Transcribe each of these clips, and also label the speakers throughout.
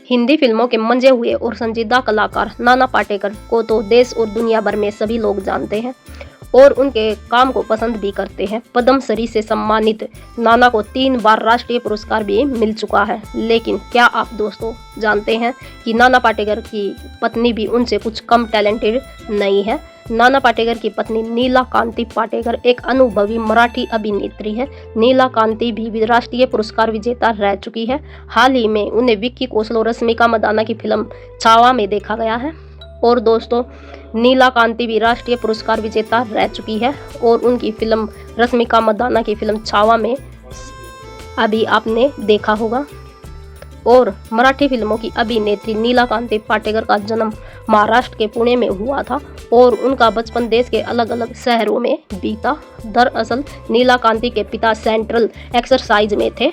Speaker 1: हिंदी फिल्मों के मंजे हुए और संजीदा कलाकार नाना पाटेकर को तो देश और दुनिया भर में सभी लोग जानते हैं और उनके काम को पसंद भी करते हैं। पद्मश्री से सम्मानित नाना को 3 बार राष्ट्रीय पुरस्कार भी मिल चुका है। लेकिन क्या आप दोस्तों जानते हैं कि नाना पाटेकर की पत्नी भी उनसे कुछ कम टैलेंटेड नहीं है। नाना पाटेकर की पत्नी नीला कांति पाटेकर एक अनुभवी मराठी अभिनेत्री है। नीला कांति भी राष्ट्रीय पुरस्कार विजेता रह चुकी है। हाल ही में उन्हें विक्की कौशल और रश्मिका मंदाना की फिल्म छावा में देखा गया है। और दोस्तों, नीला कांति भी राष्ट्रीय पुरस्कार विजेता रह चुकी है और उनकी फिल्म रश्मिका मंदाना की फिल्म छावा में अभी आपने देखा होगा। और मराठी फिल्मों की अभिनेत्री नीला कांति पाटेकर का जन्म महाराष्ट्र के पुणे में हुआ था और उनका बचपन देश के अलग अलग शहरों में बीता। दरअसल नीला कांति के पिता सेंट्रल एक्सरसाइज में थे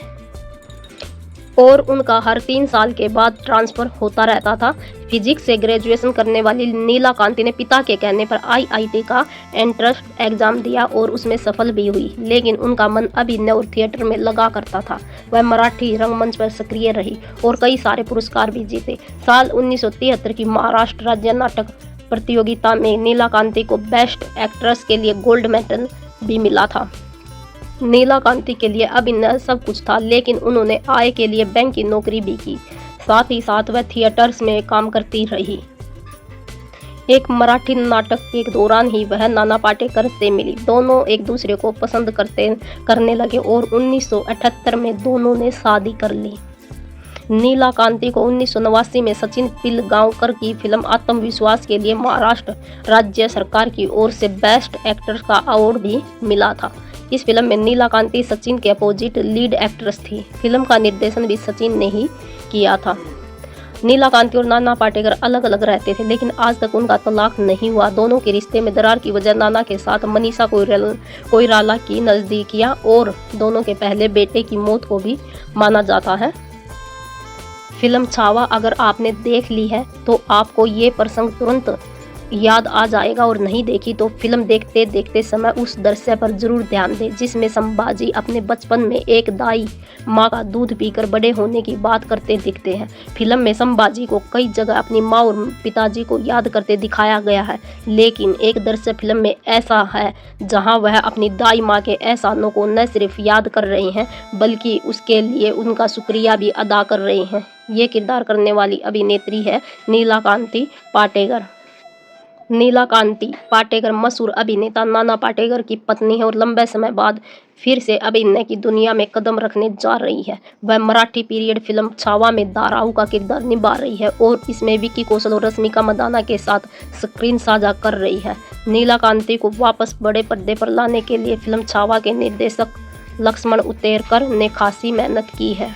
Speaker 1: और उनका हर 3 साल के बाद ट्रांसफर होता रहता था। फिजिक्स से ग्रेजुएशन करने वाली नीला कांति ने पिता के कहने पर आईआईटी का एंट्रेंस एग्जाम दिया और उसमें सफल भी हुई। लेकिन उनका मन अभिनय और थिएटर में लगा करता था। वह मराठी रंगमंच पर सक्रिय रही और कई सारे पुरस्कार भी जीते। साल 1973 की महाराष्ट्र राज्य नाटक प्रतियोगिता में नीला कांति को बेस्ट एक्ट्रेस के लिए गोल्ड मेडल भी मिला था। नीला कांति के लिए अभिनय सब कुछ था, लेकिन उन्होंने आय के लिए बैंक की नौकरी भी की। साथ ही साथ वह थिएटर्स में काम करती रही। एक मराठी नाटक के दौरान ही वह नाना पाटेकर से मिली। दोनों एक दूसरे को पसंद करने लगे और 1978 में दोनों ने शादी कर ली। नीला कांति को 1989 में सचिन पिलगांवकर की फिल्म आत्मविश्वास के लिए महाराष्ट्र राज्य सरकार की ओर से बेस्ट एक्टर का अवार्ड भी मिला था। इस फिल्म में नीला कांति सचिन के अपोजिट लीड एक्ट्रेस थी। फिल्म का निर्देशन भी सचिन ने ही किया था। नीला कांति और नाना पाटेकर अलग अलग रहते थे, लेकिन आज तक उनका तलाक नहीं हुआ। दोनों के रिश्ते में दरार की वजह नाना के साथ मनीषा कोइराला की नज़दीकियां और दोनों के पहले बेटे की मौत को भी माना जाता है। फिल्म छावा अगर आपने देख ली है तो आपको ये प्रसंग तुरंत याद आ जाएगा और नहीं देखी तो फिल्म देखते देखते समय उस दृश्य पर जरूर ध्यान दें जिसमें संभाजी अपने बचपन में एक दाई माँ का दूध पीकर बड़े होने की बात करते दिखते हैं। फिल्म में संभाजी को कई जगह अपनी माँ और पिताजी को याद करते दिखाया गया है, लेकिन एक दृश्य फिल्म में ऐसा है जहाँ वह अपनी दाई माँ के एहसानों को न सिर्फ याद कर रहे हैं बल्कि उसके लिए उनका शुक्रिया भी अदा कर रहे हैं। ये किरदार करने वाली अभिनेत्री है नीला कांति पाटेकर। नीला कांति पाटेकर मशहूर अभिनेता नाना पाटेकर की पत्नी है और लंबे समय बाद फिर से अभिनय की दुनिया में कदम रखने जा रही है। वह मराठी पीरियड फिल्म छावा में दाराऊ का किरदार निभा रही है और इसमें विक्की कौशल और रश्मिका मंदाना के साथ स्क्रीन साझा कर रही है। नीला कांति को वापस बड़े पर्दे पर लाने के लिए फिल्म छावा के निर्देशक लक्ष्मण उतेरकर ने खासी मेहनत की है।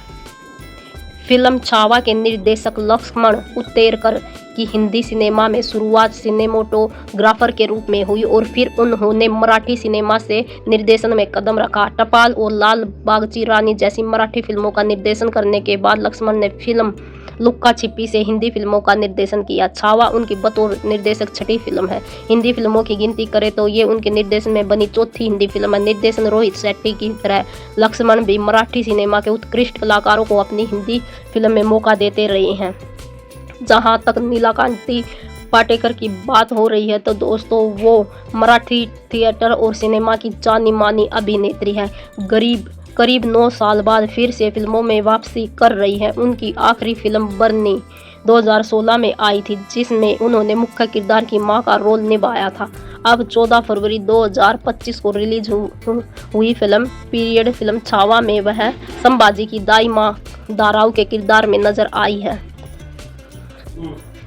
Speaker 1: फिल्म छावा के निर्देशक लक्ष्मण उतेरकर की हिंदी सिनेमा में शुरुआत सिनेमेटोग्राफर के रूप में हुई और फिर उन्होंने मराठी सिनेमा से निर्देशन में कदम रखा। टपाल और लाल बागची रानी जैसी मराठी फिल्मों का निर्देशन करने के बाद लक्ष्मण ने फिल्म लुक्का छिपी से हिंदी फिल्मों का निर्देशन किया। छावा उनकी बतौर निर्देशक छठी फिल्म है। हिंदी फिल्मों की गिनती करें तो ये उनके निर्देशन में बनी चौथी हिंदी फिल्म है। निर्देशन रोहित शेट्टी की तरह लक्ष्मण भी मराठी सिनेमा के उत्कृष्ट कलाकारों को अपनी हिंदी फिल्म में मौका देते रहे हैं। जहां तक नीला कांति पाटेकर की बात हो रही है तो दोस्तों वो मराठी थिएटर और सिनेमा की जानी मानी अभिनेत्री है। करीब 9 साल बाद फिर से फिल्मों में वापसी कर रही है। उनकी आखिरी फिल्म बर्नी 2016 में आई थी जिसमें उन्होंने मुख्य किरदार की मां का रोल निभाया था। अब 14 फरवरी 2025 को रिलीज हुई फिल्म पीरियड फिल्म छावा में वह संभाजी की दाई मां दाराऊ के किरदार में नजर आई है।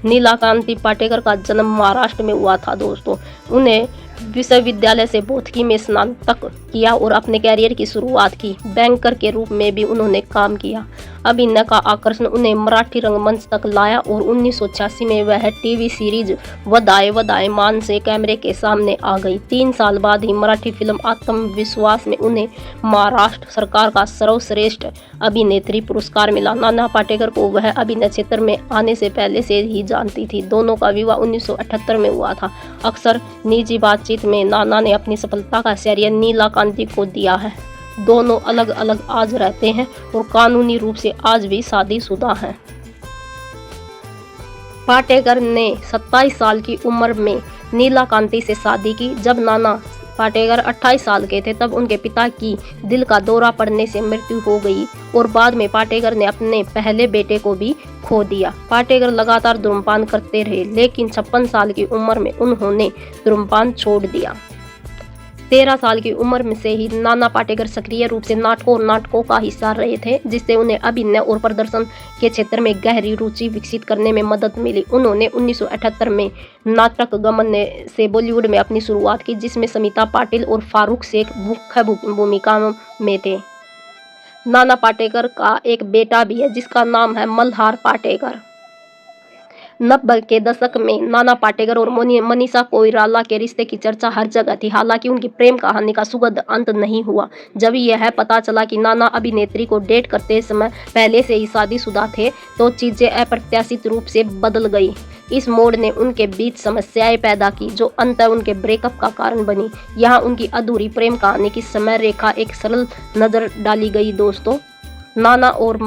Speaker 1: नीला कांति पाटेकर का जन्म महाराष्ट्र में हुआ था दोस्तों। उन्हें विश्वविद्यालय से भौतिकी में स्नातक किया और अपने कैरियर की शुरुआत की। बैंकर के रूप में भी उन्होंने काम किया। अभिनय का आकर्षण उन्हें मराठी रंगमंच तक लाया और 1986 में वह टीवी सीरीज वदाए वदाए मान से कैमरे के सामने आ गई। 3 साल बाद ही मराठी फिल्म आत्मविश्वास में उन्हें महाराष्ट्र सरकार का सर्वश्रेष्ठ अभिनेत्री पुरस्कार मिला। नाना पाटेकर को वह अभिनय क्षेत्र में आने से पहले से ही जानती थी। दोनों का विवाह 1978 में हुआ था। अक्सर निजी बातचीत में नाना ने अपनी सफलता का श्रेय नीला कांति को दिया है। दोनों अलग अलग आज रहते हैं और कानूनी रूप से आज भी शादीशुदा हैं। पाटेकर ने 27 साल की उम्र में नीला कांति से शादी की। जब नाना पाटेकर 28 साल के थे तब उनके पिता की दिल का दौरा पड़ने से मृत्यु हो गई और बाद में पाटेकर ने अपने पहले बेटे को भी खो दिया। पाटेकर लगातार धूम्रपान करते रहे, लेकिन 56 साल की उम्र में उन्होंने धूम्रपान छोड़ दिया। 13 साल की उम्र में से ही नाना पाटेकर सक्रिय रूप से नाटकों का हिस्सा रहे थे, जिससे उन्हें अभिनय और प्रदर्शन के क्षेत्र में गहरी रुचि विकसित करने में मदद मिली। उन्होंने 1978 में नाटक गमन से बॉलीवुड में अपनी शुरुआत की, जिसमें समिता पाटिल और फारूक शेख मुख्य भूमिका में थे। नाना पाटेकर का एक बेटा भी है जिसका नाम है मल्हार पाटेकर। 90 के दशक में नाना पाटेकर और मनीषा कोइराला के रिश्ते की चर्चा हर जगह थी। हालांकि उनकी प्रेम कहानी का सुखद अंत नहीं हुआ। जब यह पता चला कि नाना अभिनेत्री को डेट करते समय पहले से ही शादीशुदा थे तो चीजें अप्रत्याशित रूप से बदल गई। इस मोड़ ने उनके बीच समस्याएं पैदा की जो अंततः उनके ब्रेकअप का कारण बनी। यहाँ उनकी अधूरी प्रेम कहानी की समय रेखा एक सरल नजर डाली गई। दोस्तों, नाना और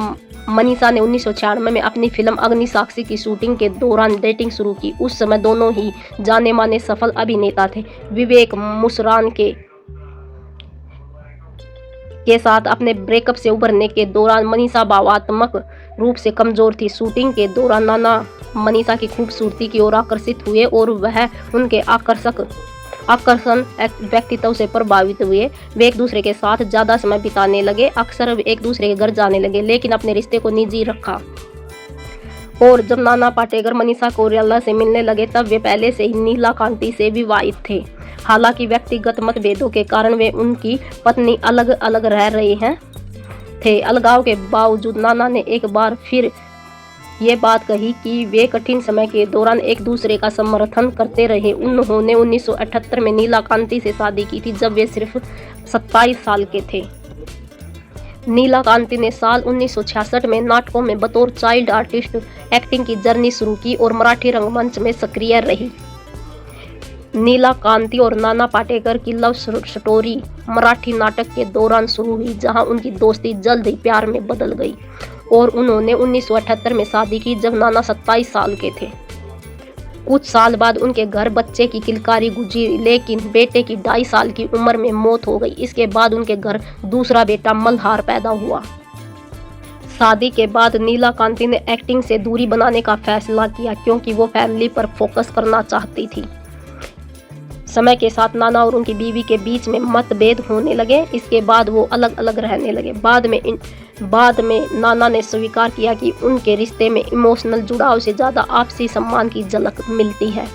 Speaker 1: मनीषा ने 1996 में अपनी फिल्म अग्निसाक्षी की शूटिंग के दौरान डेटिंग शुरू की। उस समय दोनों ही जाने माने सफल अभिनेता थे। विवेक मुसरान के साथ अपने ब्रेकअप से उभरने के दौरान मनीषा भावनात्मक रूप से कमजोर थी। शूटिंग के दौरान नाना मनीषा की खूबसूरती की ओर आकर्षित हुए और वह उनके आकर्षण व्यक्तित्व से प्रभावित हुए। वे एक दूसरे के साथ ज्यादा समय बिताने लगे, अक्सर एक दूसरे के घर जाने लगे, लेकिन अपने रिश्ते को निजी रखा। और जब नाना पाटेकर मनीषा कोइराला से मिलने लगे तब वे पहले से ही नीला कांति से विवाहित थे। हालांकि व्यक्तिगत मतभेदों के कारण वे उनकी पत्नी अलग अलग रह रहे थे। अलगाव के बावजूद नाना ने एक बार फिर ये बात कही कि वे कठिन समय के दौरान एक दूसरे का समर्थन करते रहे। उन्होंने 1978 में नीला कांति से शादी की थी जब वे सिर्फ 27 साल के थे। नीला कांति ने साल 1966 में नाटकों में बतौर चाइल्ड आर्टिस्ट एक्टिंग की जर्नी शुरू की और मराठी रंगमंच में सक्रिय रही। नीला कांति और नाना पाटेकर की लव स्टोरी मराठी नाटक के दौरान शुरू हुई, जहां उनकी दोस्ती जल्द ही प्यार में बदल गई और उन्होंने 1978 में शादी की जब नाना 27 साल के थे। कुछ साल बाद उनके घर बच्चे की किलकारी गुजरी, लेकिन बेटे की 2.5 साल की उम्र में मौत हो गई। इसके बाद उनके घर दूसरा बेटा मल्हार पैदा हुआ। शादी के बाद नीला कांति ने एक्टिंग से दूरी बनाने का फैसला किया क्योंकि वो फैमिली पर फोकस करना चाहती थी। समय के साथ नाना और उनकी बीवी के बीच में मतभेद होने लगे। इसके बाद वो अलग अलग रहने लगे। बाद में नाना ने स्वीकार किया कि उनके रिश्ते में इमोशनल जुड़ाव से ज़्यादा आपसी सम्मान की झलक मिलती है।